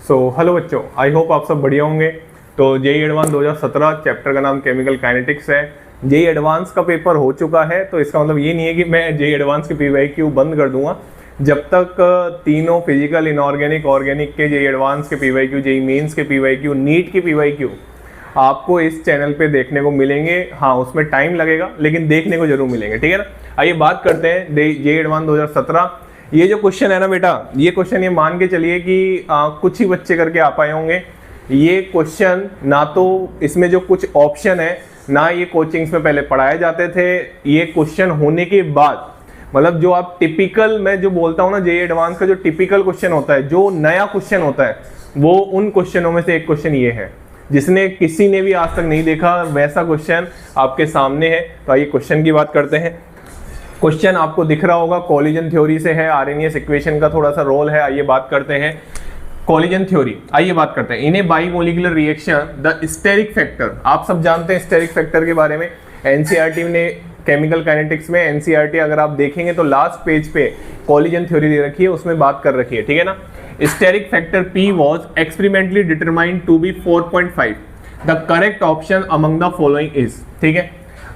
Hello बच्चों, I hope आप सब बढ़िया होंगे। तो जेईई एडवांस 2017 चैप्टर का नाम केमिकल काइनेटिक्स है। जेईई एडवांस का पेपर हो चुका है, तो इसका मतलब ये नहीं है कि मैं जेईई एडवांस की पीवाईक्यू बंद कर दूंगा। जब तक तीनों फिजिकल, इनऑर्गेनिक, ऑर्गेनिक के जेईई एडवांस के पीवाईक्यू, जेईई मेंस के पीवाईक्यू, नीट की पीवाईक्यू आपको इस चैनल पे देखने को मिलेंगे। हाँ, उसमें टाइम लगेगा लेकिन देखने को जरूर मिलेंगे, ठीक है ना। आइए बात करते हैं जेईई एडवांस 2017। ये जो क्वेश्चन है ना बेटा, ये क्वेश्चन ये मान के चलिए कि कुछ ही बच्चे करके आ पाए होंगे। ये क्वेश्चन ना तो इसमें जो कुछ ऑप्शन है ना ये कोचिंग्स में पहले पढ़ाए जाते थे। ये क्वेश्चन होने के बाद मतलब जो आप टिपिकल, मैं जो बोलता हूँ ना जेईई एडवांस का जो टिपिकल क्वेश्चन होता है, जो नया क्वेश्चन होता है, वो उन क्वेश्चनों में से एक क्वेश्चन ये है जिसने किसी ने भी आज तक नहीं देखा, वैसा क्वेश्चन आपके सामने है। तो आइए क्वेश्चन की बात करते हैं। क्वेश्चन आपको दिख रहा होगा, कोलिजन थ्योरी से है, आरएनएस इक्वेशन का थोड़ा सा रोल है। आइए बात करते हैं कोलिजन थ्योरी। आइए बात करते हैं इन ए बाइमोलिकुलर रिएक्शन द स्टेरिक फैक्टर। आप सब जानते हैं स्टेरिक फैक्टर के बारे में। एनसीईआरटी ने केमिकल काइनेटिक्स में एनसीईआरटी अगर आप देखेंगे तो लास्ट पेज पे कोलिजन थ्योरी दे रखी है, उसमें बात कर रखी है, ठीक है ना। Steric factor P was experimentally determined to be 4.5. The correct option among the following is, ठीक है।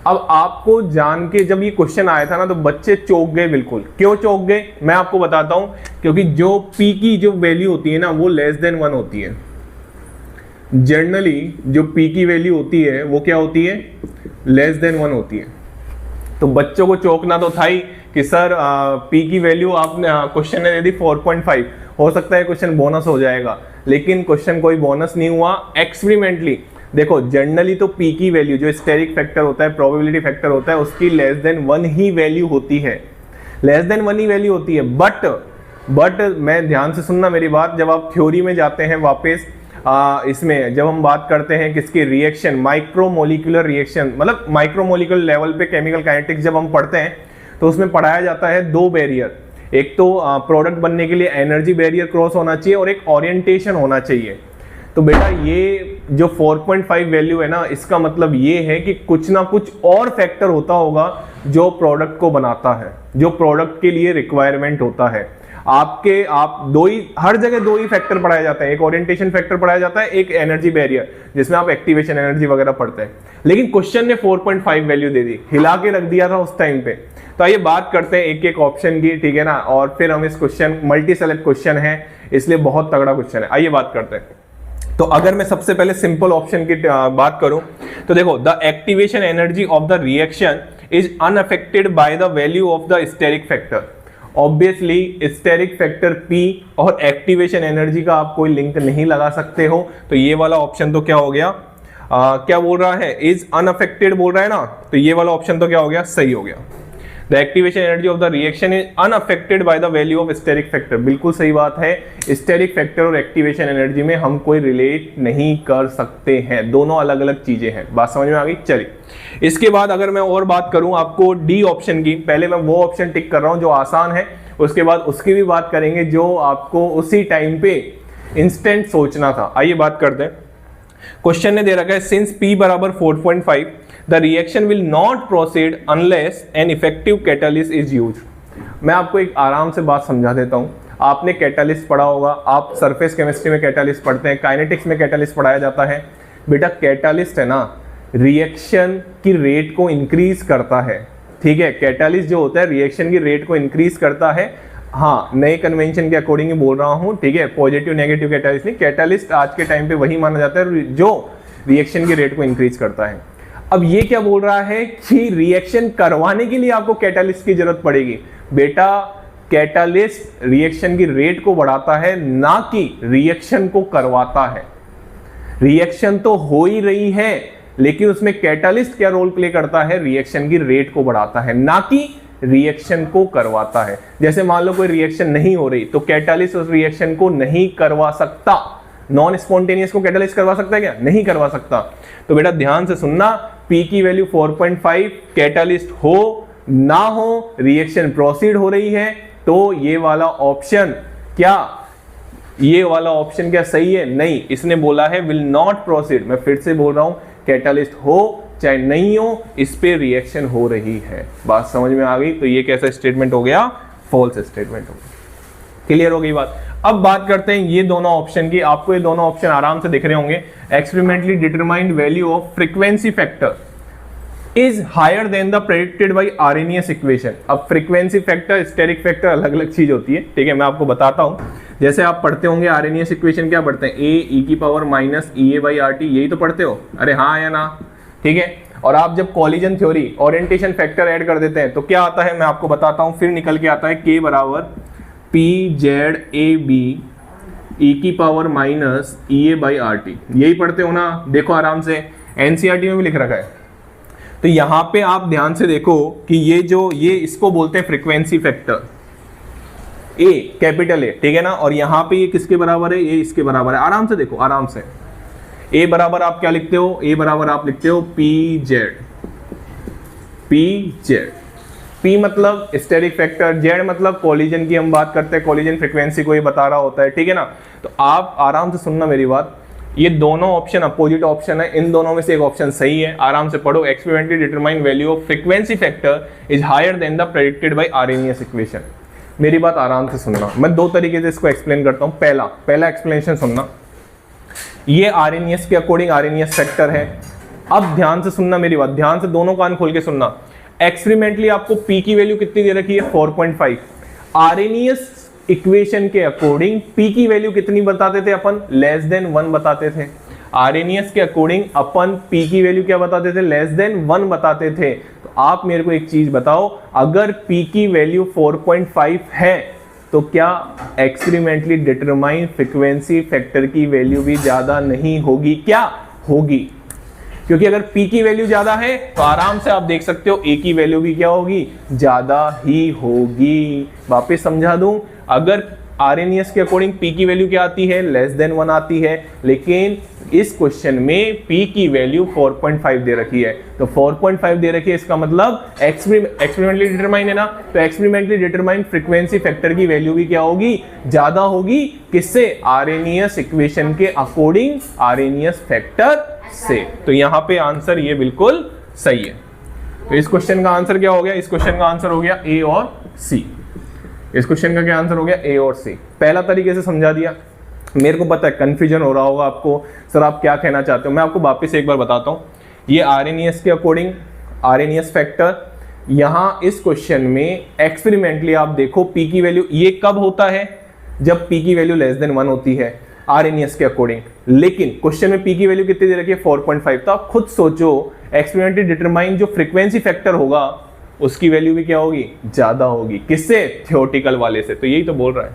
अब आपको जान के जब ये क्वेश्चन आया था ना तो बच्चे चौंक गए। बिल्कुल क्यों चौंक गए मैं आपको बताता हूं। क्योंकि जो P की जो वैल्यू होती है ना वो लेस देन 1 होती है। जनरली जो P की वैल्यू होती है वो क्या होती है, लेस देन 1 होती है। तो बच्चों को चौंकना तो था ही कि सर P की वैल्यू आपने क्वेश्चन ने दे दी 4.5, हो सकता है क्वेश्चन बोनस हो जाएगा, लेकिन क्वेश्चन कोई बोनस नहीं हुआ। एक्सपेरिमेंटली देखो, जनरली तो P की वैल्यू जो स्टेरिक फैक्टर होता है, प्रोबेबिलिटी फैक्टर होता है, उसकी लेस देन 1 ही वैल्यू होती है, लेस देन 1 ही वैल्यू होती है। बट मैं ध्यान से सुनना मेरी बात, जब आप थ्योरी में जाते हैं वापस इसमें जब हम बात करते हैं किसकी, रिएक्शन, माइक्रोमोलिकुलर रिएक्शन, मतलब माइक्रोमोलिकुलर लेवल पे केमिकल काइनेटिक्स जब हम पढ़ते हैं तो उसमें पढ़ाया जाता है 2 बैरियर। एक तो प्रोडक्ट बनने के लिए एनर्जी बैरियर क्रॉस होना चाहिए और एक ओरिएंटेशन होना चाहिए। तो बेटा ये जो 4.5 वैल्यू है ना, इसका मतलब ये है कि कुछ ना कुछ और फैक्टर होता होगा जो प्रोडक्ट को बनाता है, जो प्रोडक्ट के लिए रिक्वायरमेंट होता है। हर जगह 2 ही फैक्टर पढ़ाया जाता है, एक ओरिएंटेशन फैक्टर पढ़ाया जाता है, एक एनर्जी बैरियर जिसमें आप एक्टिवेशन एनर्जी वगैरह पढ़ते हैं। लेकिन क्वेश्चन ने 4.5 वैल्यू दे दी, हिला के रख दिया था उस टाइम पे। तो आइए बात करते हैं एक एक ऑप्शन की, ठीक है ना, और फिर हम इस क्वेश्चन, मल्टी सेलेक्ट क्वेश्चन है इसलिए बहुत तगड़ा क्वेश्चन है। आइए बात करते हैं। तो अगर मैं सबसे पहले सिंपल ऑप्शन की बात करूं तो देखो, the activation energy of the reaction is unaffected by the value of the steric factor. Obviously steric factor P और एक्टिवेशन एनर्जी का आप कोई लिंक नहीं लगा सकते हो, तो ये वाला ऑप्शन तो क्या हो गया, क्या बोल रहा है, इज अनअफेक्टेड बोल रहा है ना, तो ये वाला ऑप्शन तो क्या हो गया, सही हो गया। The activation energy of the reaction is unaffected by the value of steric factor, बिल्कुल सही बात है। स्टेरिक फैक्टर और एक्टिवेशन एनर्जी में हम कोई रिलेट नहीं कर सकते हैं, दोनों अलग अलग चीजें हैं। बात समझ में आ गई। चलिए इसके बाद अगर मैं और बात करूं आपको डी ऑप्शन की, पहले मैं वो ऑप्शन टिक कर रहा हूं जो आसान है, उसके बाद उसकी भी बात करेंगे जो आपको उसी टाइम पे इंस्टेंट सोचना था। आइए बात करते हैं। क्वेश्चन ने दे रखा है सिंस P बराबर 4.5 the reaction will not proceed unless an effective catalyst is used. मैं आपको एक आराम से बात समझा देता हूं। आपने कैटालिस्ट पढ़ा होगा, आप सरफेस केमिस्ट्री में कैटालिस्ट पढ़ते हैं, काइनेटिक्स में कैटालिस्ट पढ़ाया जाता है। बेटा कैटालिस्ट है ना, रिएक्शन की रेट को इंक्रीज करता है, ठीक है। कैटालिस्ट जो होता है रिएक्शन की रेट को इंक्रीज करता है। हाँ, नए कन्वेंशन के अकॉर्डिंग बोल रहा हूं, ठीक है, पॉजिटिव नेगेटिव कैटालिस्ट नहीं। कैटालिस्ट आज के टाइम पे वही माना जाता है जो रिएक्शन की रेट को इंक्रीज करता है। अब ये क्या बोल रहा है कि रिएक्शन करवाने के लिए आपको कैटालिस्ट की जरूरत पड़ेगी। बेटा कैटालिस्ट रिएक्शन की रेट को बढ़ाता है, ना कि रिएक्शन को करवाता है। रिएक्शन तो हो ही रही है लेकिन उसमें कैटालिस्ट क्या रोल प्ले करता है, रिएक्शन की रेट को बढ़ाता है, ना कि रिएक्शन को करवाता है। जैसे मान लो कोई रिएक्शन नहीं हो रही तो कैटालिस्ट उस रिएक्शन को नहीं करवा सकता। नॉन स्पॉन्टेनियस को कैटालिस्ट करवा सकता है क्या, नहीं करवा सकता। तो बेटा ध्यान से सुनना, P की वैल्यू 4.5, कैटालिस्ट हो ना हो, रिएक्शन प्रोसीड हो रही है, तो ये वाला ऑप्शन क्या, ये वाला ऑप्शन क्या सही है, नहीं। इसने बोला है विल नॉट प्रोसीड। मैं फिर से बोल रहा हूं, कैटालिस्ट हो चाहे नहीं हो, इस पे रिएक्शन हो रही है। बात समझ में आ गई। तो ये कैसा स्टेटमेंट हो गया, फॉल्स स्टेटमेंट हो गया। क्लियर हो गई बात। अब बात करते हैं ये दोनों ऑप्शन की। आपको ये दोनों ऑप्शन आराम से दिख रहे होंगे। Experimentally determined value of frequency factor is higher than the predicted by Arrhenius equation. अब फ्रीक्वेंसी फैक्टर, स्टेरिक फैक्टर अलग अलग चीज होती है, ठीक है, मैं आपको बताता हूं। जैसे आप पढ़ते होंगे आरएनएस इक्वेशन, क्या पढ़ते हैं, ए ई की power minus E A by R T, यही तो पढ़ते हो, अरे हाँ या ना, ठीक है। और आप जब collision theory orientation factor add कर देते हैं तो क्या आता है, मैं आपको बताता हूं, फिर निकल के आता है के बराबर P Z A B E की power minus E A by R T, यही पढ़ते हो ना। देखो आराम से, एनसीईआरटी में भी लिख रखा है। तो यहां पे आप ध्यान से देखो कि ये इसको बोलते हैं frequency factor, A capital A, ठीक है ना। और यहां पे ये किसके बराबर है, ये इसके बराबर है। आराम से देखो, आराम से। ए बराबर आप क्या लिखते हो, ए बराबर आप लिखते हो P Z, P Z, P मतलब स्टेरिक फैक्टर, जेड मतलब कॉलिजन की हम बात करते हैं, कॉलिजन फ्रीक्वेंसी को ये बता रहा होता है, ठीक है ना। तो आप आराम से सुनना मेरी बात, ये दोनों ऑप्शन अपोजिट ऑप्शन है, इन दोनों में से एक ऑप्शन सही है। आराम से पढ़ो। Experimentally determine value of frequency factor is higher than the predicted by Arrhenius equation. मेरी बात आराम से सुनना, मैं दो तरीके से इसको एक्सप्लेन करता हूं। पहला एक्सप्लेनेशन सुनना, ये आरएनएस के अकॉर्डिंग आरएनएस फैक्टर है। अब ध्यान से सुनना मेरी बात, ध्यान से दोनों कान खोल के सुनना। एक्सपेरिमेंटली आपको पी की वैल्यू कितनी दे रखी है, 4.5। आरएनएस इक्वेशन के अकॉर्डिंग पी की वैल्यू कितनी बताते थे अपन, लेस देन 1 बताते थे। आरएनएस के अकॉर्डिंग अपन पी की वैल्यू क्या बताते थे, लेस देन 1 बताते थे। तो आप मेरे को एक चीज बताओ, अगर पी की वैल्यू 4.5 है तो क्या एक्सपेरिमेंटली डिटरमाइन फ्रीक्वेंसी फैक्टर की वैल्यू भी ज्यादा नहीं होगी, क्या होगी? क्योंकि अगर P की वैल्यू ज्यादा है तो आराम से आप देख सकते हो A की वैल्यू भी क्या होगी, ज्यादा ही होगी। वापस समझा दूं, अगर आरएनएस के अकॉर्डिंग P की वैल्यू क्या आती है, लेस देन 1 आती है, लेकिन इस क्वेश्चन में P की वैल्यू 4.5 दे रखी है। तो 4.5 दे रखी है, इसका मतलब एक्सपेरिमेंटली डिटरमाइन है ना, तो एक्सपेरिमेंटली डिटरमाइन फ्रीक्वेंसी फैक्टर की वैल्यू भी क्या होगी, ज्यादा होगी। किससे, आरएनएस इक्वेशन के अकॉर्डिंग आरएनएस फैक्टर से। तो यहां पे आंसर ये बिल्कुल सही है। तो इस क्वेश्चन का आंसर क्या हो गया, इस क्वेश्चन का आंसर हो गया ए और सी। इस क्वेश्चन का क्या आंसर हो गया, ए और सी। पहला तरीके से समझा दिया। मेरे को पता है कंफ्यूजन हो रहा होगा आपको, सर आप क्या कहना चाहते हो। मैं आपको वापस एक बार बताता हूँ। ये आरएनएस के अकॉर्डिंग आरएनएस फैक्टर, यहाँ इस क्वेश्चन में एक्सपेरिमेंटली आप देखो पी की वैल्यू ये कब होता है, जब पी की वैल्यू लेस देन 1 होती है आरएनएस के अकॉर्डिंग। लेकिन क्वेश्चन में पी की वैल्यू कितनी दे रखी है, 4.5। तो आप खुद सोचो, एक्सपेरिमेंटली डिटरमाइन जो फ्रीक्वेंसी फैक्टर होगा उसकी वैल्यू भी क्या होगी, ज्यादा होगी। किससे, थ्योरेटिकल वाले से। तो यही तो बोल रहा है,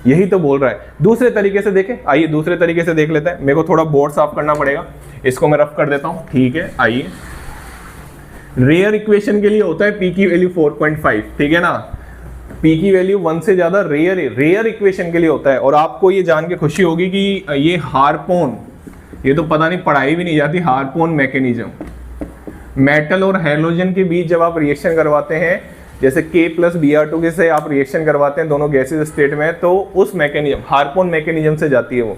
यही तो बोल रहा है। दूसरे तरीके से देखें, आइए दूसरे तरीके से देख लेते हैं। मेरे को थोड़ा बोर्ड साफ करना पड़ेगा, इसको मैं रफ कर देता हूं, ठीक है। आइए, रेयर इक्वेशन के लिए होता है पी की वैल्यू 4.5, ठीक है ना। पी की वैल्यू 1 से ज्यादा रेयर इक्वेशन के लिए होता है। और आपको ये जान के खुशी होगी कि ये हार्पोन, ये तो पता नहीं पढ़ाई भी नहीं जाती, हार्पोन मैकेनिज्म, मेटल और हैलोजन के बीच जब आप रिएक्शन करवाते हैं, जैसे K+Br2 के से आप रिएक्शन करवाते हैं दोनों गैसेस स्टेट में, तो उस मैकेनिज्म हार्पोन मैकेनिज्म से जाती है वो,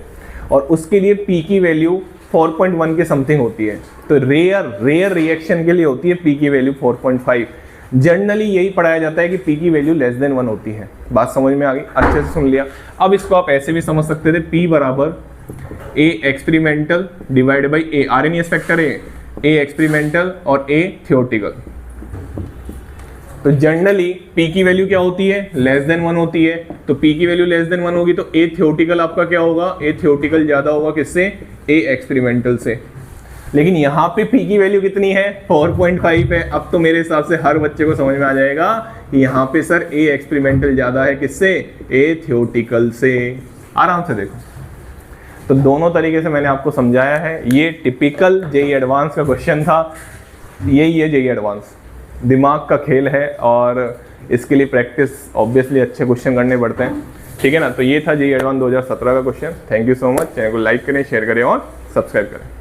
और उसके लिए P की वैल्यू 4.1 के समथिंग होती है। तो रेयर रिएक्शन के लिए होती है P की वैल्यू 4.5। जनरली यही पढ़ाया जाता है कि P की वैल्यू लेस देन 1 होती है। बात समझ में आ गई, अच्छे से सुन लिया। अब इसको आप ऐसे भी समझ सकते थे, P बराबर A experimental divide by A, RNS factor है, A एक्सपेरिमेंटल और A थ्योरेटिकल। तो जनरली P की वैल्यू क्या होती है, लेस देन 1 होती है। तो P की वैल्यू लेस देन 1 होगी तो A थ्योरेटिकल आपका क्या होगा, A थ्योरेटिकल ज्यादा होगा किससे, A एक्सपेरिमेंटल से। लेकिन यहाँ पे P की वैल्यू कितनी है, 4.5 है। अब तो मेरे हिसाब से हर बच्चे को समझ में आ जाएगा कि यहाँ पे सर A एक्सपेरिमेंटल ज्यादा है किससे, A थ्योरेटिकल से। आराम से देखो, तो दोनों तरीके से मैंने आपको समझाया है। ये टिपिकल जेईई एडवांस का क्वेश्चन था, यही है जेईई एडवांस, दिमाग का खेल है, और इसके लिए प्रैक्टिस ऑब्वियसली अच्छे क्वेश्चन करने पड़ते हैं, ठीक है ना। तो ये था जेईई एडवांस 2017 का question. Thank you so much. Channel को लाइक करें, शेयर करें और सब्सक्राइब करें।